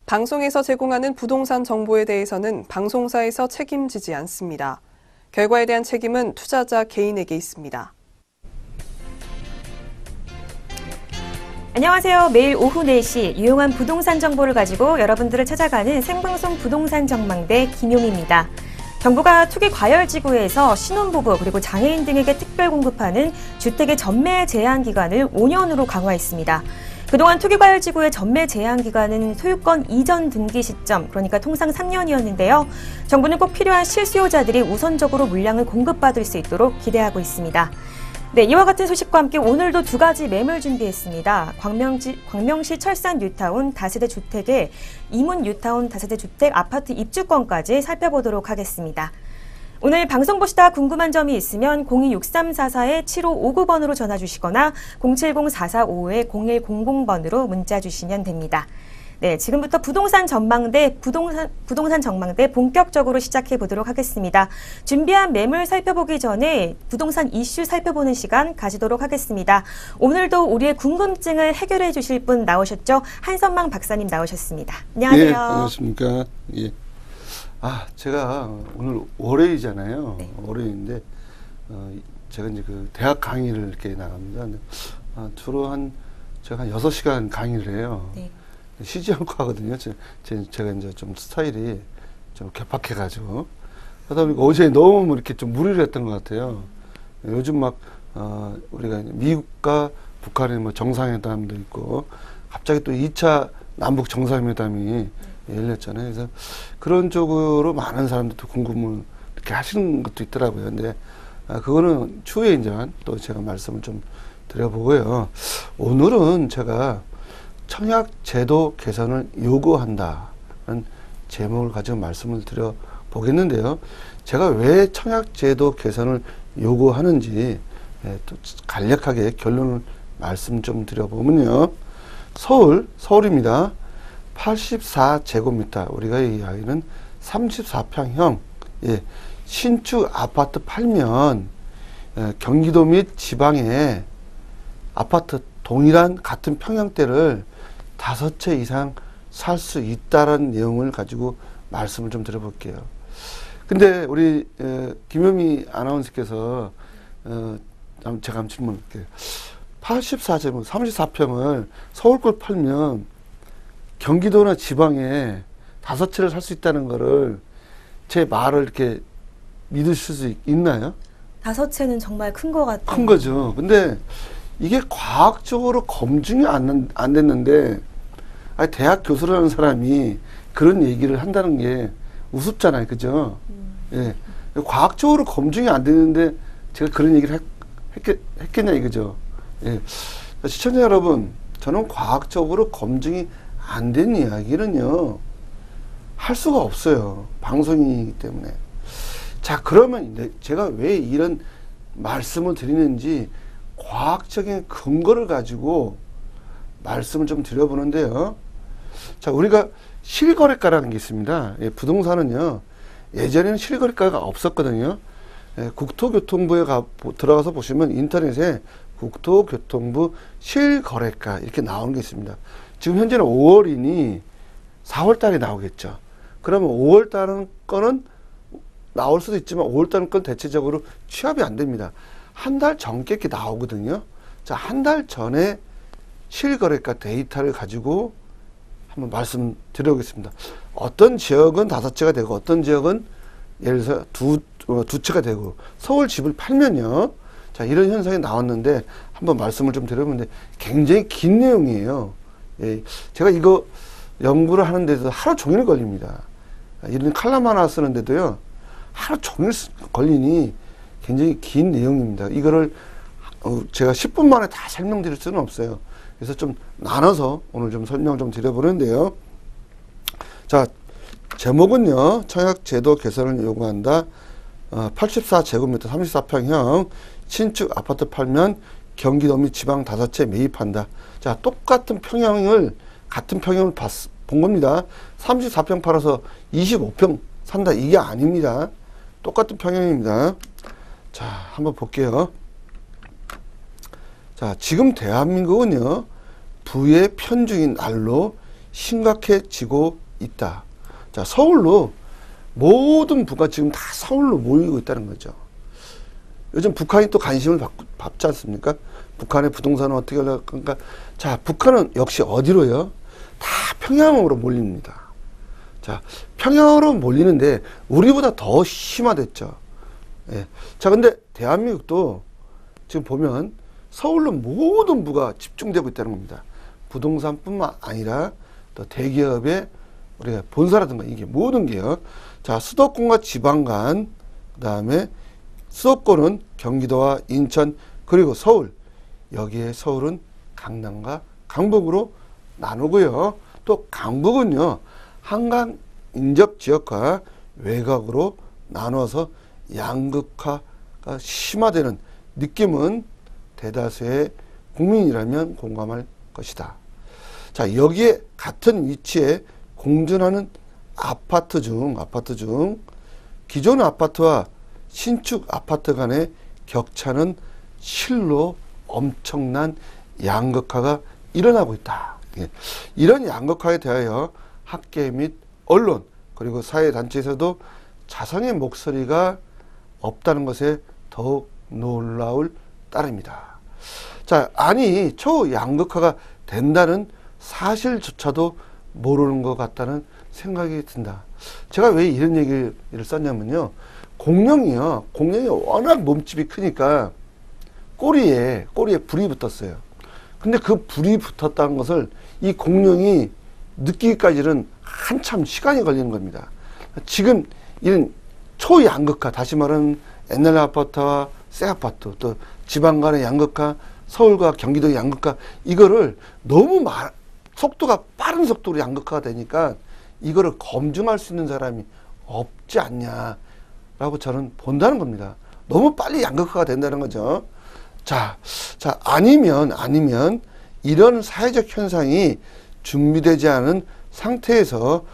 방송에서 제공하는 부동산 정보에 대해서는 방송사에서 책임지지 않습니다. 결과에 대한 책임은 투자자 개인에게 있습니다. 안녕하세요. 매일 오후 4시 유용한 부동산 정보를 가지고 여러분들을 찾아가는 생방송 부동산 전망대 김용입니다. 정부가 투기 과열지구에서 신혼부부 그리고 장애인 등에게 특별 공급하는 주택의 전매 제한 기간을 5년으로 강화했습니다. 그동안 투기 과열지구의 전매 제한 기간은 소유권 이전 등기 시점, 그러니까 통상 3년이었는데요. 정부는 꼭 필요한 실수요자들이 우선적으로 물량을 공급받을 수 있도록 기대하고 있습니다. 네, 이와 같은 소식과 함께 오늘도 두 가지 매물 준비했습니다. 광명시 철산 뉴타운 다세대 주택의 이문 뉴타운 다세대 주택 아파트 입주권까지 살펴보도록 하겠습니다. 오늘 방송 보시다 궁금한 점이 있으면 026344-7559번으로 전화 주시거나 070-4455-0100번으로 문자 주시면 됩니다. 네, 지금부터 부동산 전망대 본격적으로 시작해 보도록 하겠습니다. 준비한 매물 살펴보기 전에 부동산 이슈 살펴보는 시간 가지도록 하겠습니다. 오늘도 우리의 궁금증을 해결해 주실 분 나오셨죠? 한선망 박사님 나오셨습니다. 안녕하세요. 예, 안녕하십니까. 예. 제가 오늘 월요일이잖아요. 네. 월요일인데, 제가 이제 그 대학 강의를 이렇게 나갑니다. 근데, 주로 제가 한 6시간 강의를 해요. 네. 쉬지 않고 하거든요. 제가 이제 좀 스타일이 좀 개팍해가지고. 하다 보니까 어제 너무 이렇게 좀 무리를 했던 것 같아요. 요즘 막, 우리가 미국과 북한의 뭐 정상회담도 있고, 갑자기 또 2차 남북 정상회담이 열렸잖아요. 그래서 그런 쪽으로 많은 사람들도 궁금을 이렇게 하시는 것도 있더라고요. 근데, 그거는 추후에 이제 또 제가 말씀을 좀 드려보고요. 오늘은 제가 청약제도 개선을 요구한다는 제목을 가지고 말씀을 드려보겠는데요. 제가 왜 청약제도 개선을 요구하는지 또 간략하게 결론을 말씀 좀 드려보면요. 서울입니다. 84제곱미터, 우리가 이야기하는 34평형 신축 아파트 팔면 경기도 및 지방에 아파트 동일한 같은 평형대를 5채 이상 살 수 있다는 내용을 가지고 말씀을 좀 드려볼게요. 근데 우리 김효미 아나운서께서 제가 한번 질문할게요. 84제곱 34평을 서울 걸 팔면 경기도나 지방에 5채를 살 수 있다는 거를 제 말을 이렇게 믿으실 수 있나요? 5채는 정말 큰 것 같아요. 큰 거죠. 근데 이게 과학적으로 검증이 안 됐는데, 대학 교수라는 사람이 그런 얘기를 한다는 게 우습잖아요. 그죠? 예. 과학적으로 검증이 안 되는데 제가 그런 얘기를 했겠냐 이거죠. 예. 시청자 여러분, 저는 과학적으로 검증이 안 된 이야기는요, 할 수가 없어요. 방송이기 때문에. 자, 그러면 제가 왜 이런 말씀을 드리는지 과학적인 근거를 가지고 말씀을 좀 드려보는데요. 자, 우리가 실거래가라는 게 있습니다. 부동산은요, 예전에는 실거래가가 없었거든요. 국토교통부에 들어가서 보시면 인터넷에 국토교통부 실거래가 이렇게 나오는 게 있습니다. 지금 현재는 5월이니 4월 달에 나오겠죠. 그러면 5월 달은 거는 나올 수도 있지만 5월 달은 건 대체적으로 취합이 안 됩니다. 한 달 전께 이렇게 나오거든요. 자, 한 달 전에 실거래가 데이터를 가지고 한번 말씀드려보겠습니다. 어떤 지역은 5채가 되고 어떤 지역은 예를 들어서 두 채가 되고 서울 집을 팔면요. 자, 이런 현상이 나왔는데 한번 말씀을 좀 드려보는데 굉장히 긴 내용이에요. 예, 제가 이거 연구를 하는데도 하루 종일 걸립니다. 이런 칼럼 하나 쓰는데도요. 하루 종일 걸리니 굉장히 긴 내용입니다. 이거를 제가 10분 만에 다 설명드릴 수는 없어요. 그래서 좀 나눠서 오늘 좀 설명 좀 드려보는데요. 자, 제목은요. 청약제도 개선을 요구한다. 84제곱미터 34평형 신축 아파트 팔면 경기도 및 지방 5채 매입한다. 자, 똑같은 평형을 같은 평형을 본 겁니다. 34평 팔아서 25평 산다. 이게 아닙니다. 똑같은 평형입니다. 자, 한번 볼게요. 자, 지금 대한민국은요, 부의 편중인 날로 심각해지고 있다. 자, 서울로 모든 부가 지금 다 서울로 모이고 있다는 거죠. 요즘 북한이 또 관심을 받지 않습니까? 북한의 부동산은 어떻게 올라갈까? 자, 북한은 역시 어디로요? 다 평양으로 몰립니다. 자, 평양으로 몰리는데 우리보다 더 심화됐죠. 예. 자, 근데 대한민국도 지금 보면 서울로 모든 부가 집중되고 있다는 겁니다. 부동산뿐만 아니라 또 대기업의 우리가 본사라든가 이게 모든 게요. 자, 수도권과 지방 간, 그 다음에 수도권은 경기도와 인천 그리고 서울. 여기에 서울은 강남과 강북으로 나누고요. 또 강북은요. 한강 인접 지역과 외곽으로 나눠서 양극화가 심화되는 느낌은 대다수의 국민이라면 공감할 것이다. 자, 여기에 같은 위치에 공존하는 아파트 중 기존 아파트와 신축 아파트 간의 격차는 실로 엄청난 양극화가 일어나고 있다. 예. 이런 양극화에 대하여 학계 및 언론 그리고 사회단체에서도 자성의 목소리가 없다는 것에 더욱 놀라울 따름입니다. 자, 아니 초양극화가 된다는 사실조차도 모르는 것 같다는 생각이 든다. 제가 왜 이런 얘기를 썼냐면요. 공룡이요. 공룡이 워낙 몸집이 크니까 꼬리에 불이 붙었어요. 근데 그 불이 붙었다는 것을 이 공룡이 느끼기까지는 한참 시간이 걸리는 겁니다. 지금 이런 초양극화, 다시 말하는 옛날 아파트와 새 아파트, 또 지방 간의 양극화, 서울과 경기도 양극화, 이거를 너무 속도가 빠른 속도로 양극화가 되니까 이거를 검증할 수 있는 사람이 없지 않냐라고 저는 본다는 겁니다. 너무 빨리 양극화가 된다는 거죠. 자, 아니면 이런 사회적 현상이 준비되지 않은 상태에서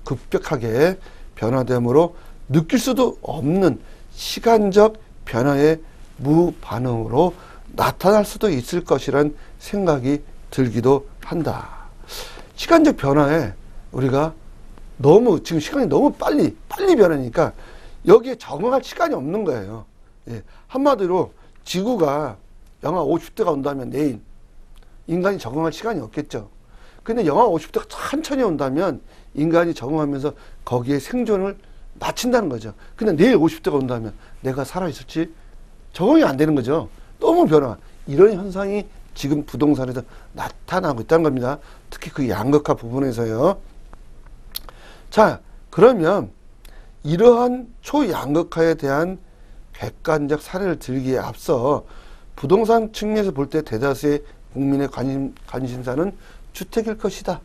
급격하게 변화됨으로 느낄 수도 없는 시간적 변화의 무반응으로 나타날 수도 있을 것이란 생각이 들기도 한다. 시간적 변화에 우리가 지금 시간이 너무 빨리 변하니까 여기에 적응할 시간이 없는 거예요. 예. 한마디로 지구가 영하 50도가 온다면 내일 인간이 적응할 시간이 없겠죠. 근데 영하 50도가 천천히 온다면 인간이 적응하면서 거기에 생존을 마친다는 거죠. 근데 내일 50도가 온다면 내가 살아있을지 적응이 안 되는 거죠. 너무 변화. 이런 현상이 지금 부동산에서 나타나고 있다는 겁니다. 특히 그 양극화 부분에서요. 자, 그러면 이러한 초양극화에 대한 객관적 사례를 들기에 앞서 부동산 측면에서 볼 때 대다수의 국민의 관심사는 주택일 것이다.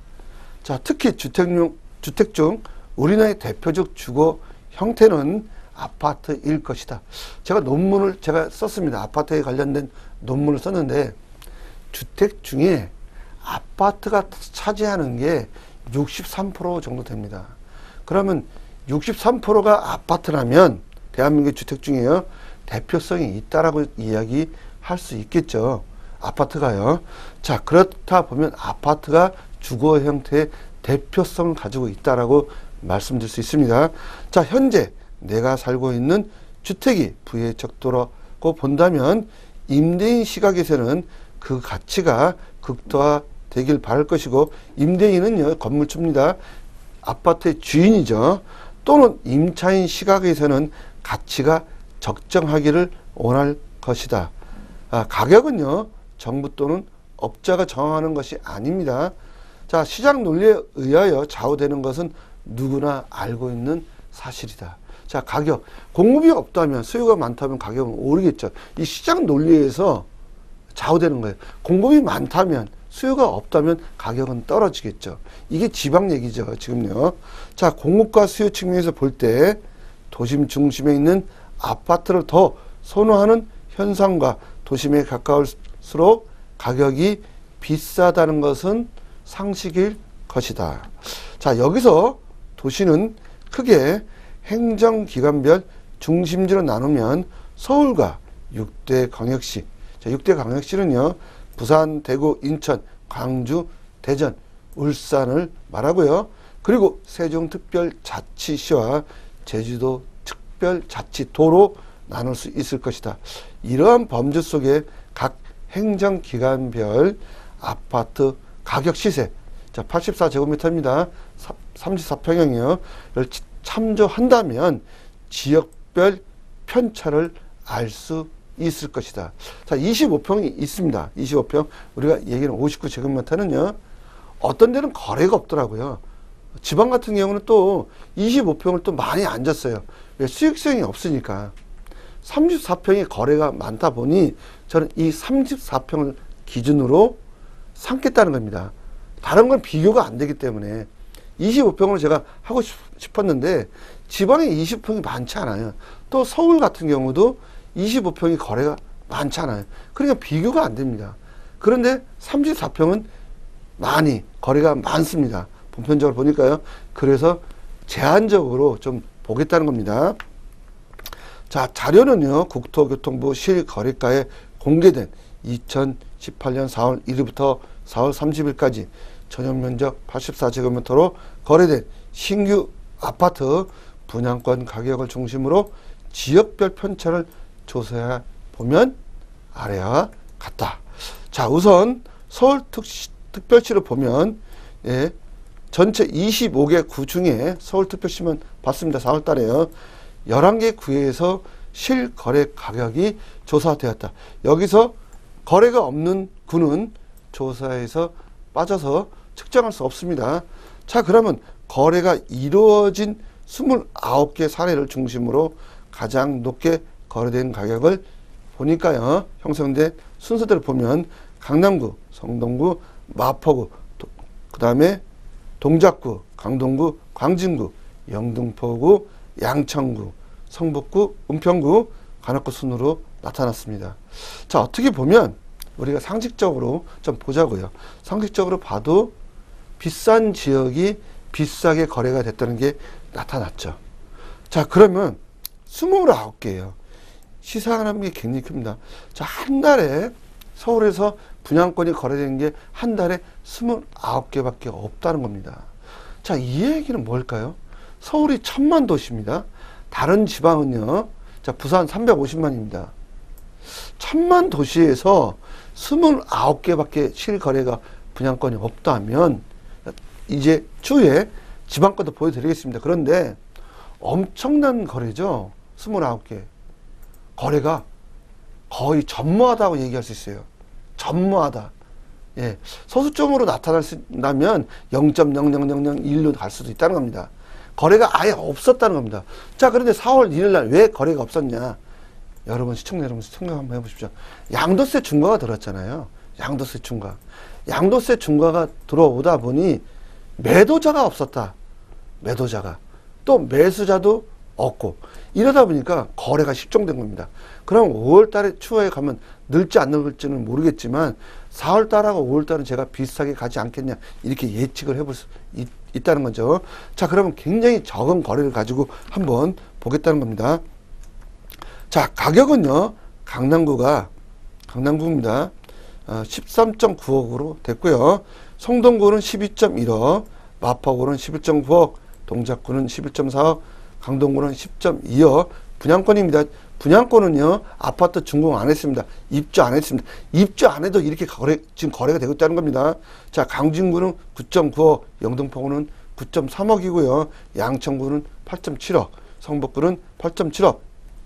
자, 특히 주택 중 우리나라의 대표적 주거 형태는 아파트일 것이다. 제가 썼습니다. 아파트에 관련된 논문을 썼는데 주택 중에 아파트가 차지하는 게 63% 정도 됩니다. 그러면 63%가 아파트라면 대한민국의 주택 중에요. 대표성이 있다라고 이야기할 수 있겠죠. 아파트가요. 자, 그렇다 보면 아파트가 주거 형태의 대표성을 가지고 있다라고 말씀드릴 수 있습니다. 자, 현재 내가 살고 있는 주택이 부의 척도라고 본다면 임대인 시각에서는 그 가치가 극대화되길 바랄 것이고, 임대인은요, 건물주입니다. 아파트의 주인이죠. 또는 임차인 시각에서는 가치가 적정하기를 원할 것이다. 가격은요, 정부 또는 업자가 정하는 것이 아닙니다. 자, 시장 논리에 의하여 좌우되는 것은 누구나 알고 있는 사실이다. 자, 가격. 공급이 없다면, 수요가 많다면 가격은 오르겠죠. 이 시장 논리에서 좌우되는 거예요. 공급이 많다면, 수요가 없다면 가격은 떨어지겠죠. 이게 지방 얘기죠, 지금요. 자, 공급과 수요 측면에서 볼 때 도심 중심에 있는 아파트를 더 선호하는 현상과 도심에 가까울수록 가격이 비싸다는 것은 상식일 것이다. 자, 여기서 도시는 크게 행정기관별 중심지로 나누면 서울과 6대 광역시. 자, 6대 광역시는요, 부산, 대구, 인천, 광주, 대전. 울산을 말하고요. 그리고 세종특별자치시와 제주도특별자치도로 나눌 수 있을 것이다. 이러한 범주 속에 각 행정기관별 아파트 가격 시세, 자 84제곱미터입니다. 34평형이요. 를 참조한다면 지역별 편차를 알 수 있을 것이다. 자 25평이 있습니다. 25평 우리가 얘기는 59제곱미터는요. 어떤 데는 거래가 없더라고요. 지방 같은 경우는 또 25평을 또 많이 안 줬어요. 왜? 수익성이 없으니까. 34평이 거래가 많다 보니 저는 이 34평을 기준으로 삼겠다는 겁니다. 다른 건 비교가 안 되기 때문에 25평으로 제가 하고 싶었는데 지방에 20평이 많지 않아요. 또 서울 같은 경우도 25평이 거래가 많지 않아요. 그러니까 비교가 안 됩니다. 그런데 34평은 많이 거래가 많습니다. 보편적으로 보니까요. 그래서 제한적으로 좀 보겠다는 겁니다. 자, 자료는요. 국토교통부 실거래가에 공개된 2018년 4월 1일부터 4월 30일까지 전용면적 84제곱미터로 거래된 신규 아파트 분양권 가격을 중심으로 지역별 편차를 조사해 보면 아래와 같다. 자, 우선 서울특별시를 보면 예, 전체 25개 구 중에 서울특별시만 봤습니다. 4월 달에요. 11개 구에서 실거래 가격이 조사되었다. 여기서 거래가 없는 구는 조사에서 빠져서 측정할 수 없습니다. 자, 그러면 거래가 이루어진 29개 사례를 중심으로 가장 높게 거래된 가격을 보니까요. 형성된 순서대로 보면 강남구, 성동구, 마포구, 그 다음에 동작구, 강동구, 광진구, 영등포구, 양천구, 성북구, 은평구, 관악구 순으로 나타났습니다. 자, 어떻게 보면 우리가 상식적으로 좀 보자고요. 상식적으로 봐도 비싼 지역이 비싸게 거래가 됐다는 게 나타났죠. 자, 그러면 29개예요. 시사하는 게 굉장히 큽니다. 자, 한 달에 서울에서 분양권이 거래된 게 한 달에 29개밖에 없다는 겁니다. 자, 이 얘기는 뭘까요? 서울이 1000만 도시입니다. 다른 지방은요. 자, 부산 350만입니다. 1000만 도시에서 29개밖에 실거래가 분양권이 없다면 이제 추후에 지방권도 보여드리겠습니다. 그런데 엄청난 거래죠. 29개. 거래가 거의 전무하다고 얘기할 수 있어요. 전무하다. 예. 소수점으로 나타난다면 0.00001로 갈 수도 있다는 겁니다. 거래가 아예 없었다는 겁니다. 자, 그런데 4월 1일 날 왜 거래가 없었냐? 여러분, 시청자 여러분 생각 한번 해보십시오. 양도세 중과가 들었잖아요. 양도세 중과. 양도세 중과가 들어오다 보니 매도자가 없었다. 매도자가. 또 매수자도 없고. 이러다 보니까 거래가 실종된 겁니다. 그럼 5월 달에 추후에 가면 늘지 안 늘지는 모르겠지만 4월 달하고 5월 달은 제가 비슷하게 가지 않겠냐 이렇게 예측을 해볼 수 있다는 거죠. 자, 그러면 굉장히 적은 거래를 가지고 한번 보겠다는 겁니다. 자, 가격은요. 강남구입니다. 13.9억으로 됐고요. 성동구는 12.1억, 마포구는 11.9억, 동작구는 11.4억, 강동구는 10.2억. 분양권입니다. 분양권은요. 아파트 준공 안 했습니다. 입주 안 했습니다. 입주 안 해도 이렇게 지금 거래가 되고 있다는 겁니다. 자, 강진구는 9.9억, 영등포구는 9.3억이고요. 양천구는 8.7억, 성북구는 8.7억,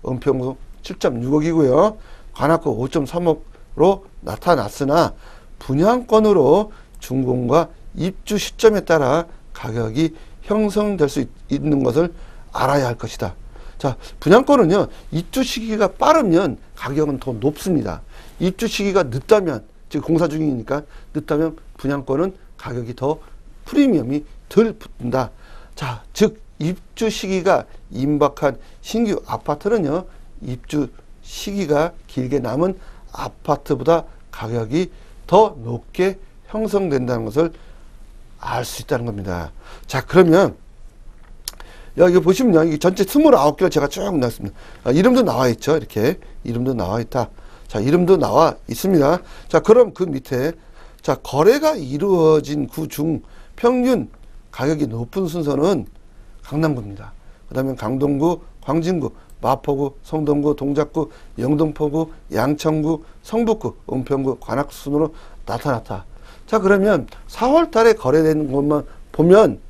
은평구 7.6억이고요. 관악구 5.3억으로 나타났으나 분양권으로 준공과 입주 시점에 따라 가격이 형성될 수 있는 것을 알아야 할 것이다. 자, 분양권은요. 입주 시기가 빠르면 가격은 더 높습니다. 입주 시기가 늦다면, 지금 공사 중이니까 늦다면 분양권은 가격이 더 프리미엄이 덜 붙는다. 자, 즉 입주 시기가 임박한 신규 아파트는요. 입주 시기가 길게 남은 아파트보다 가격이 더 높게 형성된다는 것을 알 수 있다는 겁니다. 자, 그러면 여기 보시면요. 이게 전체 29개를 제가 쭉 넣었습니다. 이름도 나와 있죠. 이렇게. 이름도 나와 있다. 자, 이름도 나와 있습니다. 자, 그럼 그 밑에 자, 거래가 이루어진 구 중 평균 가격이 높은 순서는 강남구입니다. 그 다음에 강동구, 광진구, 마포구, 성동구, 동작구, 영등포구, 양천구, 성북구, 은평구, 관악 순으로 나타났다. 자, 그러면 4월 달에 거래되는 것만 보면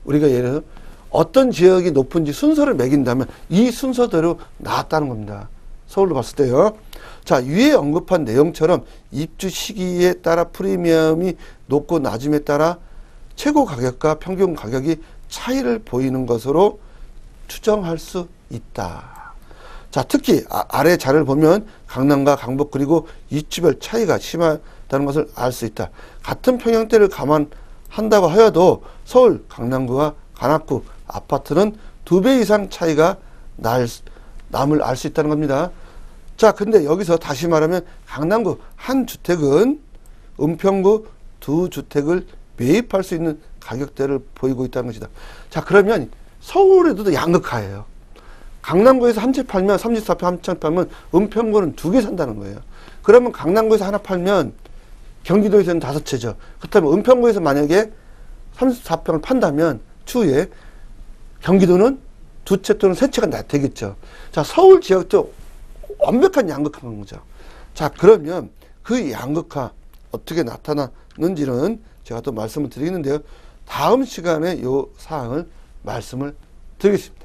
우리가 예를 들어 어떤 지역이 높은지 순서를 매긴다면 이 순서대로 나왔다는 겁니다. 서울로 봤을 때요. 자, 위에 언급한 내용처럼 입주 시기에 따라 프리미엄이 높고 낮음에 따라 최고 가격과 평균 가격이 차이를 보이는 것으로 추정할 수 있다. 자, 특히 아래 자료를 보면 강남과 강북 그리고 입지별 차이가 심하다는 것을 알 수 있다. 같은 평형대를 감안한다고 하여도 서울 강남구와 관악구 아파트는 2배 이상 차이가 남을 알 수 있다는 겁니다. 자, 근데 여기서 다시 말하면 강남구 한 주택은 은평구 2주택을 매입할 수 있는 가격대를 보이고 있다는 것이다. 자, 그러면 서울에도 양극화예요. 강남구에서 한 채 팔면 34평 한 채 팔면 은평구는 2개 산다는 거예요. 그러면 강남구에서 하나 팔면 경기도에서는 5채죠. 그렇다면 은평구에서 만약에 34평을 판다면 추후에 경기도는 2채 또는 3채가 되겠죠. 자, 서울 지역도 완벽한 양극화인 거죠. 자, 그러면 그 양극화 어떻게 나타나는지는 제가 또 말씀을 드리는데요. 다음 시간에 이 사항을 말씀을 드리겠습니다.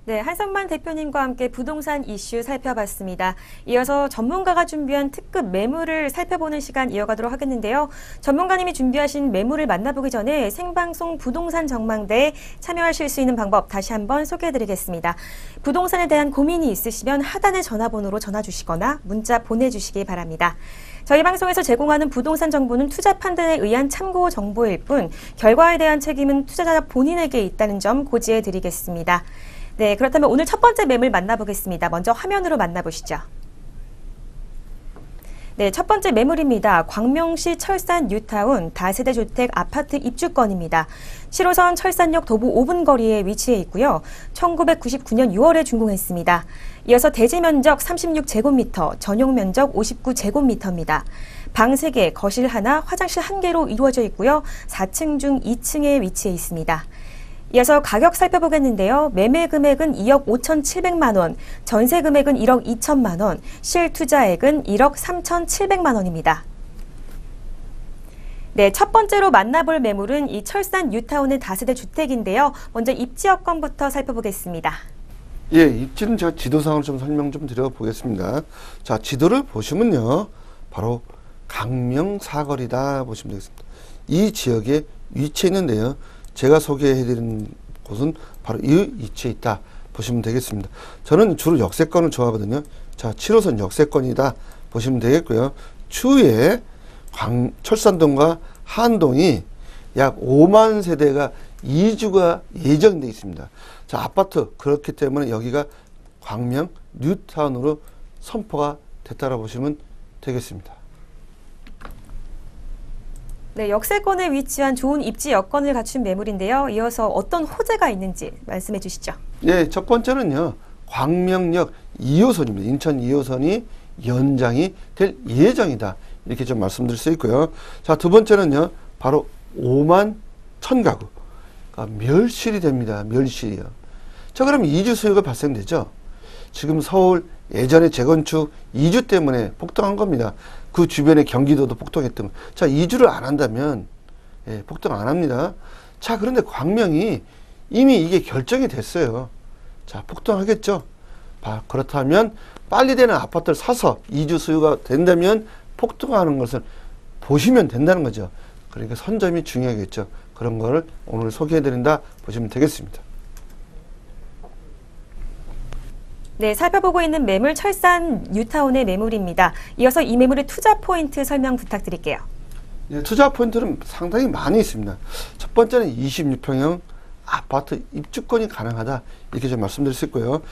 네, 한성만 대표님과 함께 부동산 이슈 살펴봤습니다. 이어서 전문가가 준비한 특급 매물을 살펴보는 시간 이어가도록 하겠는데요. 전문가님이 준비하신 매물을 만나보기 전에 생방송 부동산 전망대에 참여하실 수 있는 방법 다시 한번 소개해드리겠습니다. 부동산에 대한 고민이 있으시면 하단의 전화번호로 전화 주시거나 문자 보내주시기 바랍니다. 저희 방송에서 제공하는 부동산 정보는 투자 판단에 의한 참고 정보일 뿐 결과에 대한 책임은 투자자 본인에게 있다는 점 고지해드리겠습니다. 네, 그렇다면 오늘 첫 번째 매물 만나보겠습니다. 먼저 화면으로 만나보시죠. 네, 첫 번째 매물입니다. 광명시 철산 뉴타운 다세대 주택 아파트 입주권입니다. 7호선 철산역 도보 5분 거리에 위치해 있고요. 1999년 6월에 준공했습니다. 이어서 대지 면적 36제곱미터, 전용 면적 59제곱미터입니다. 방 3개, 거실 하나, 화장실 1개로 이루어져 있고요. 4층 중 2층에 위치해 있습니다. 이어서 가격 살펴보겠는데요. 매매 금액은 2억 5,700만 원, 전세 금액은 1억 2천만 원, 실투자액은 1억 3,700만 원입니다. 네, 첫 번째로 만나볼 매물은 이 철산 뉴타운의 다세대 주택인데요. 먼저 입지 여건부터 살펴보겠습니다. 예, 입지는 제가 지도상으로 좀 설명 좀 드려보겠습니다. 자, 지도를 보시면요. 바로 강명 사거리다 보시면 되겠습니다. 이 지역에 위치해 있는데요. 제가 소개해드린 곳은 바로 이 위치에 있다 보시면 되겠습니다. 저는 주로 역세권을 좋아하거든요. 자, 7호선 역세권이다 보시면 되겠고요. 추후에 철산동과 한동이 약 5만 세대가 이주가 예정되어 있습니다. 자, 아파트 그렇기 때문에 여기가 광명 뉴타운으로 선포가 됐다고 보시면 되겠습니다. 네, 역세권에 위치한 좋은 입지 여건을 갖춘 매물인데요. 이어서 어떤 호재가 있는지 말씀해 주시죠. 네, 첫 번째는요. 광명역 2호선입니다. 인천 2호선이 연장이 될 예정이다. 이렇게 좀 말씀드릴 수 있고요. 자, 두 번째는요. 바로 5만 1000가구. 멸실이 됩니다. 멸실이요. 자, 그럼 이주 수요가 발생되죠. 지금 서울 예전에 재건축 이주 때문에 폭등한 겁니다. 그 주변에 경기도도 폭등했던 거. 자, 이주를 안 한다면 폭등 안 합니다. 자, 그런데 광명이 이미 이게 결정이 됐어요. 자, 폭등하겠죠. 그렇다면 빨리 되는 아파트를 사서 이주 수요가 된다면 폭등하는 것을 보시면 된다는 거죠. 그러니까 선점이 중요하겠죠. 그런 거를 오늘 소개해드린다 보시면 되겠습니다. 네, 살펴보고 있는 매물 철산 뉴타운의 매물입니다. 이어서 이 매물의 투자 포인트 설명 부탁드릴게요. 네, 투자 포인트는 상당히 많이 있습니다. 첫 번째는 26평형 아파트 입주권이 가능하다. 이렇게 좀 말씀드릴 수 있고요.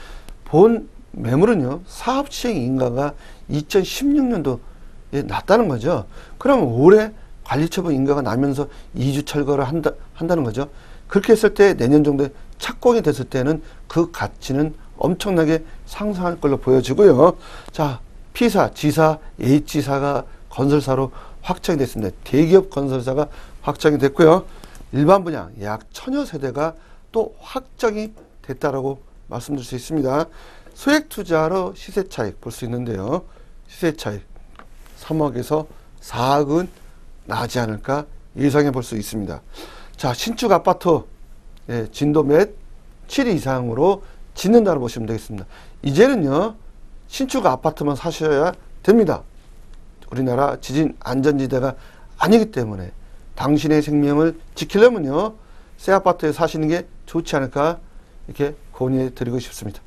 본 매물은요. 사업 시행 인가가 2016년도에 났다는 거죠. 그러면 올해 관리처분 인가가 나면서 2주 철거를 한다는 거죠. 그렇게 했을 때 내년 정도에 착공이 됐을 때는 그 가치는 엄청나게 상승할 걸로 보여지고요. 자, P사, G사, H사가 건설사로 확정이 됐습니다. 대기업 건설사가 확정이 됐고요. 일반 분양 약 1000여 세대가 또 확정이 됐다라고 말씀드릴 수 있습니다. 소액 투자로 시세 차익 볼 수 있는데요. 시세 차익 3억에서 4억은 나지 않을까 예상해 볼 수 있습니다. 자, 신축 아파트 진도 몇 7 이상으로 짓는다고 보시면 되겠습니다. 이제는요, 신축 아파트만 사셔야 됩니다. 우리나라 지진 안전지대가 아니기 때문에 당신의 생명을 지키려면요, 새 아파트에 사시는 게 좋지 않을까 이렇게 권유해 드리고 싶습니다.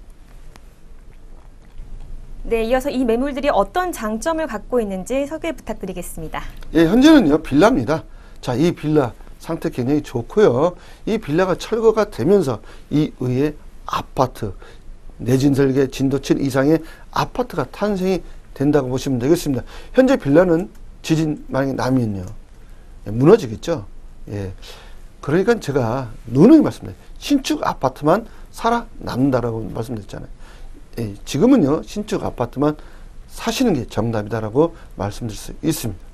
네, 이어서 이 매물들이 어떤 장점을 갖고 있는지 소개 부탁드리겠습니다. 예, 현재는요, 빌라입니다. 자, 이 빌라 상태 굉장히 좋고요. 이 빌라가 철거가 되면서 이 의회 아파트, 내진 설계 진도 7 이상의 아파트가 탄생이 된다고 보시면 되겠습니다. 현재 빌라는 지진 만약에 나면요, 무너지겠죠. 예. 그러니까 제가 누누이 말씀드려요. 신축 아파트만 살아남는다라고 말씀드렸잖아요. 예. 지금은요, 신축 아파트만 사시는 게 정답이다라고 말씀드릴 수 있습니다.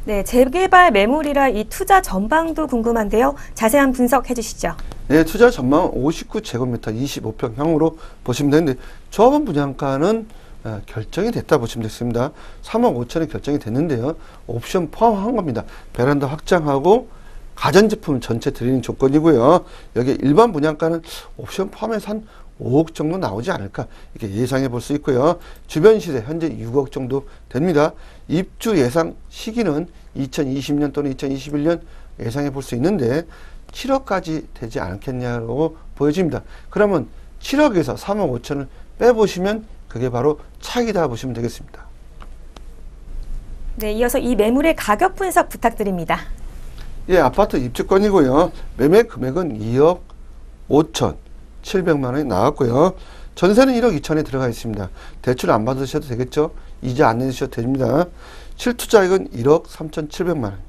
네, 재개발 매물이라 이 투자 전망도 궁금한데요. 자세한 분석해 주시죠. 네, 투자 전망은 59제곱미터 25평형으로 보시면 되는데 조합원 분양가는 결정이 됐다 보시면 되겠습니다. 3억 5천에 결정이 됐는데요. 옵션 포함한 겁니다. 베란다 확장하고 가전제품 전체 드리는 조건이고요. 여기 일반 분양가는 옵션 포함해서 한 5억 정도 나오지 않을까 이렇게 예상해 볼 수 있고요. 주변 시세 현재 6억 정도 됩니다. 입주 예상 시기는 2020년 또는 2021년 예상해 볼 수 있는데 7억까지 되지 않겠냐고 보여집니다. 그러면 7억에서 3억 5천을 빼보시면 그게 바로 차익이다 보시면 되겠습니다. 네, 이어서 이 매물의 가격 분석 부탁드립니다. 예, 아파트 입주권이고요. 매매 금액은 2억 5천 700만 원이 나왔고요. 전세는 1억 2천에 들어가 있습니다. 대출 안 받으셔도 되겠죠. 이자 안 내주셔도 됩니다. 실투자액은 1억 3,700만 원입니다.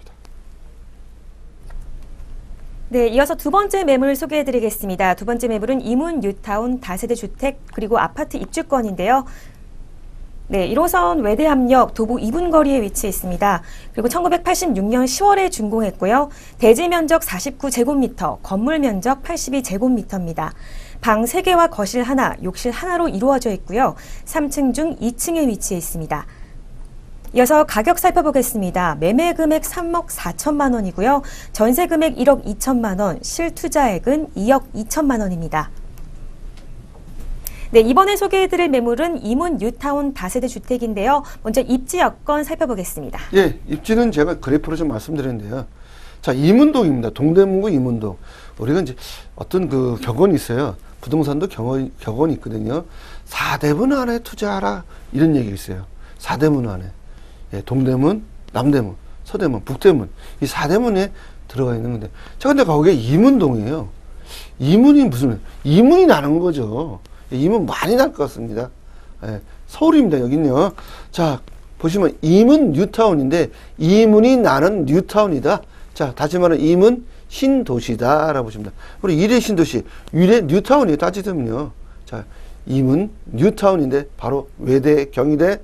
네, 이어서 두 번째 매물 소개해 드리겠습니다. 두 번째 매물은 이문 뉴타운 다세대 주택 그리고 아파트 입주권인데요. 네, 1호선 외대암역 도보 2분 거리에 위치해 있습니다. 그리고 1986년 10월에 준공했고요. 대지 면적 49제곱미터, 건물 면적 82제곱미터입니다. 방 3개와 거실 하나, 욕실 하나로 이루어져 있고요. 3층 중 2층에 위치해 있습니다. 이어서 가격 살펴보겠습니다. 매매 금액 3억 4천만 원이고요. 전세 금액 1억 2천만 원, 실투자액은 2억 2천만 원입니다. 네, 이번에 소개해드릴 매물은 이문 뉴타운 다세대 주택인데요. 먼저 입지 여건 살펴보겠습니다. 예, 입지는 제가 그래프로 좀 말씀드렸는데요. 자, 이문동입니다. 동대문구 이문동. 우리가 이제 어떤 그 격언이 있어요. 부동산도 격언이 있거든요. 4대문 안에 투자하라. 이런 얘기 있어요. 4대문 안에. 예, 동대문, 남대문, 서대문, 북대문. 이 4대문에 들어가 있는 건데. 자, 근데 거기에 이문동이에요. 이문이 무슨, 이문이 나는 거죠. 이문 많이 날 것 같습니다. 예, 서울입니다. 여긴요. 자, 보시면 이문 뉴타운인데 이문이 나는 뉴타운이다. 자, 다시 말하면 이문 신도시다라고 보십니다. 우리 1회 신도시, 1회 뉴타운이 따지면요. 자, 이문 뉴타운인데 바로 외대, 경희대,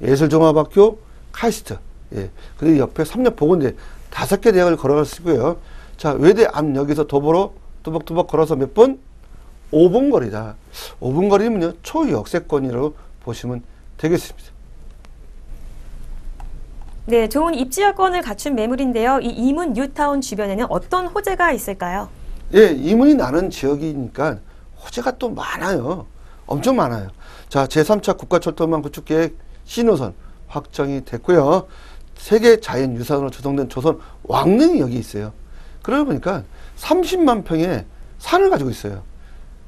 예술종합학교, 카이스트. 예, 그리고 옆에 삼력보건대 5개 대학을 걸어갈 수 있고요. 자, 외대 앞역에서 도보로 뚜벅뚜벅 걸어서 몇 분? 5분 거리다. 5분 거리면요, 초역세권이라고 보시면 되겠습니다. 네, 좋은 입지 여건을 갖춘 매물인데요. 이 이문 뉴타운 주변에는 어떤 호재가 있을까요? 예, 이문이 나는 지역이니까 호재가 또 많아요. 엄청 많아요. 자, 제3차 국가철도망 구축계획 신호선 확정이 됐고요. 세계 자연유산으로 조성된 조선 왕릉이 여기 있어요. 그러다 보니까 30만 평의 산을 가지고 있어요.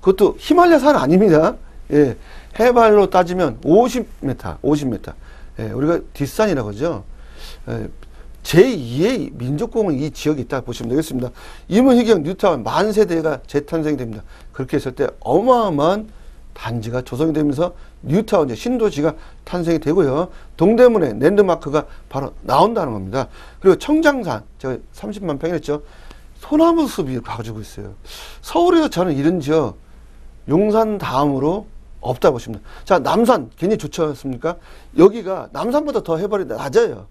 그것도 히말라야 산 아닙니다. 예, 해발로 따지면 50m. 예, 우리가 뒷산이라고 하죠. 예, 제2의 민족공원 이 지역이 있다 보시면 되겠습니다. 이문희경 뉴타운 만세대가 재탄생이 됩니다. 그렇게 했을 때 어마어마한 단지가 조성이 되면서 뉴타운 신도시가 탄생이 되고요. 동대문에 랜드마크가 바로 나온다는 겁니다. 그리고 청장산 제가 30만 평이랬죠. 소나무 숲이 가지고 있어요. 서울에서 저는 이런 지역 용산 다음으로 없다 보시면 돼요. 자, 남산 괜히 좋지 않습니까? 여기가 남산보다 더 해발이 낮아요.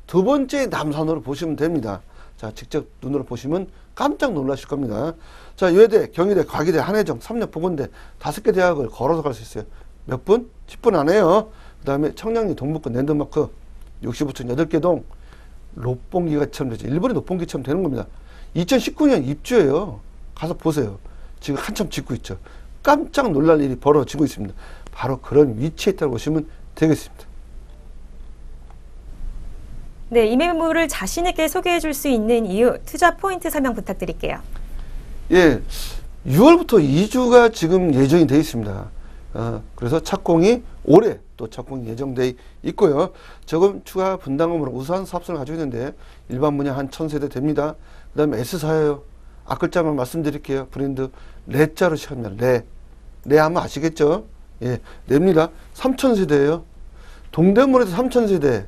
두 번째 남산으로 보시면 됩니다. 자, 직접 눈으로 보시면 깜짝 놀라실 겁니다. 자, 외대, 경희대, 과기대, 한해정, 삼력, 보건대 5개 대학을 걸어서 갈 수 있어요. 몇 분? 10분 안 해요. 그 다음에 청량리, 동북권, 랜드마크 65층 8개 동 롯봉기가처럼 되죠. 일본의 롯봉기처럼 되는 겁니다. 2019년 입주예요. 가서 보세요. 지금 한참 짓고 있죠. 깜짝 놀랄 일이 벌어지고 있습니다. 바로 그런 위치에 있다고 보시면 되겠습니다. 네, 이 매물을 자신에게 소개해 줄 수 있는 이유, 투자 포인트 설명 부탁드릴게요. 예, 6월부터 이주가 지금 예정이 되어 있습니다. 그래서 착공이 올해 또 착공이 예정되어 있고요. 조금 추가 분담금으로 우수한 사업성을 가지고 있는데 일반 분야 한 1000세대 됩니다. 그 다음에 S사예요. 앞글자만 말씀드릴게요. 브랜드 레자로 시작합니다. 레 하면 아시겠죠? 예, 레입니다. 3000세대예요. 동대문에서 3000세대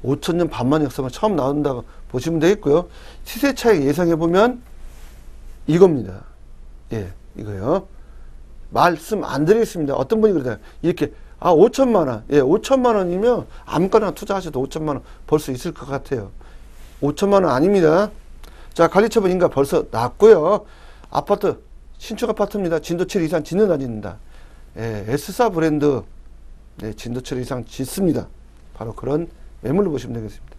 5000년 반만 역사만 처음 나온다고 보시면 되겠고요. 시세 차익 예상해보면 이겁니다. 예, 이거요. 말씀 안 드리겠습니다. 어떤 분이 그러잖아요. 이렇게, 5천만원. 예, 5천만원이면 아무거나 투자하셔도 5천만원 벌 수 있을 것 같아요. 5천만원 아닙니다. 자, 관리처분 인가 벌써 났고요. 아파트, 신축 아파트입니다. 진도 7 이상 짓는다, 짓는다. 예, S사 브랜드, 네, 진도 7 이상 짓습니다. 바로 그런 매물로 보시면 되겠습니다.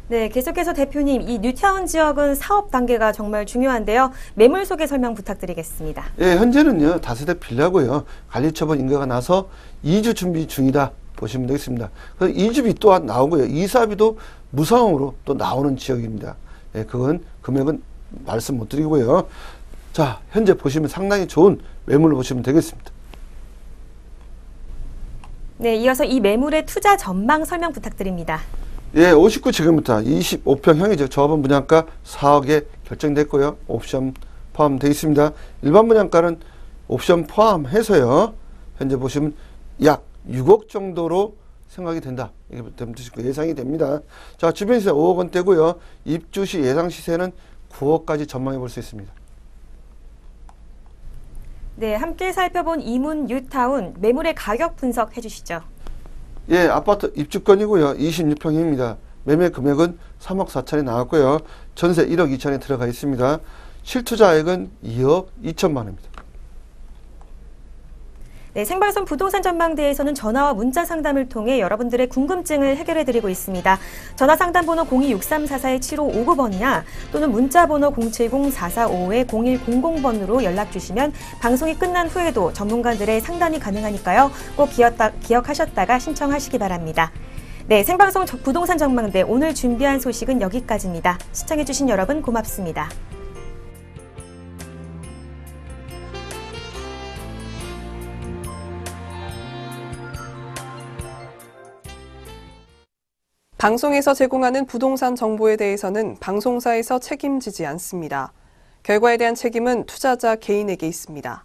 네, 계속해서 대표님, 이 뉴타운 지역은 사업 단계가 정말 중요한데요. 매물 소개 설명 부탁드리겠습니다. 예, 현재는요, 다세대 빌라고요. 관리처분 인가가 나서 이주 준비 중이다 보시면 되겠습니다. 그래서 이주비 또한 나오고요. 이사비도 무상으로 또 나오는 지역입니다. 예, 그건 금액은 말씀 못 드리고요. 자, 현재 보시면 상당히 좋은 매물로 보시면 되겠습니다. 네, 이어서 이 매물의 투자 전망 설명 부탁드립니다. 예, 59제곱미터 25평형이죠. 조합원 분양가 4억에 결정됐고요. 옵션 포함되어 있습니다. 일반 분양가는 옵션 포함해서요. 현재 보시면 약 6억 정도로 생각이 된다. 이게 예상이 됩니다. 자, 주변 시세 5억 원대고요. 입주 시 예상 시세는 9억까지 전망해 볼 수 있습니다. 네, 함께 살펴본 이문 뉴타운 매물의 가격 분석해 주시죠. 예, 아파트 입주권이고요. 26평입니다. 매매 금액은 3억 4천이 나왔고요. 전세 1억 2천에 들어가 있습니다. 실투자액은 2억 2천만 원입니다. 네, 생방송 부동산 전망대에서는 전화와 문자 상담을 통해 여러분들의 궁금증을 해결해 드리고 있습니다. 전화 상담 번호 026344-7559번이나 또는 문자 번호 070-4455-0100번으로 연락 주시면 방송이 끝난 후에도 전문가들의 상담이 가능하니까요. 꼭 기억하셨다가 신청하시기 바랍니다. 네, 생방송 부동산 전망대 오늘 준비한 소식은 여기까지입니다. 시청해 주신 여러분 고맙습니다. 방송에서 제공하는 부동산 정보에 대해서는 방송사에서 책임지지 않습니다. 결과에 대한 책임은 투자자 개인에게 있습니다.